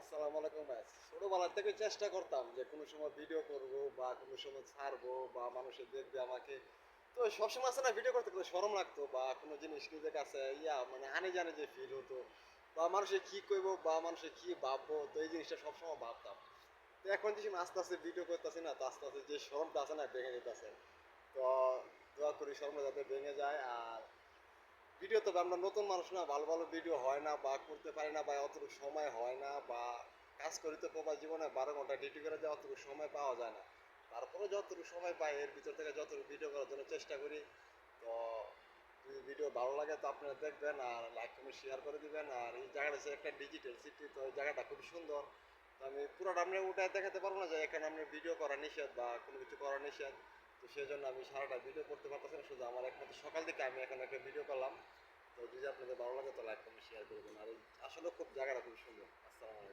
আসসালামু আলাইকুম ভাই। ছোটবেলা থেকে চেষ্টা করতাম যে কোনো সময় ভিডিও করব বা কোনো সময় ছাড়বো বা মানুষে দেখবে আমাকে। তো সবসময় আছে না ভিডিও করতে কিন্তু শরম লাগতো বা কোনো জিনিস নিজের কাছে মানে আনইজি যে ফিল হতো বা মানুষে কি কইবো বা মানুষে কি ভাববো, তো এই জিনিসটা সবসময় ভাবতাম। তো এখন যে আস্তে, আস্তে ভিডিও করতেছি না, তো আস্তে, আস্তে যে শরমটা আছে না ভেঙে যেতেছে। তো দোয়া করি শরমটা যাতে ভেঙে যায়। আর ভিডিও তো আমরা নতুন মানুষ না, ভালো ভালো ভিডিও হয় না বা করতে পারি না বা অতটুকু সময় হয় না বা কাজ করি তো প্রবাস জীবনে 12 ঘন্টা ডিউটি করে যে অতটুকু সময় পাওয়া যায় না। তারপরে যতটুকু সময় পাই এর ভিতর থেকে যতটুকু ভিডিও করার জন্য চেষ্টা করি। তো যদি ভিডিও ভালো লাগে তো আপনারা দেখবেন আর লাইক কমেন্ট শেয়ার করে দিবেন। আর এই জায়গাটা হচ্ছে একটা ডিজিটাল সিটি, তো এই জায়গাটা খুব সুন্দর। তো আমি পুরোটা আপনি উঠে দেখাতে পারবো না যে এখানে আপনি ভিডিও করা নিষেধ বা কোনো কিছু করা নিষেধ। তো সেই জন্য আমি সারাটা ভিডিও করতে পারতেছি না, শুধু আমার একমাত্র সকাল থেকে আমি এখানে একটা ভিডিও করলাম। তো যদি আপনাদের ভালো লাগে তো লাইক কমেন্ট শেয়ার করবেন। আর এই আসলে খুব জায়গাটা খুব সুন্দর। আসসালামু আলাইকুম।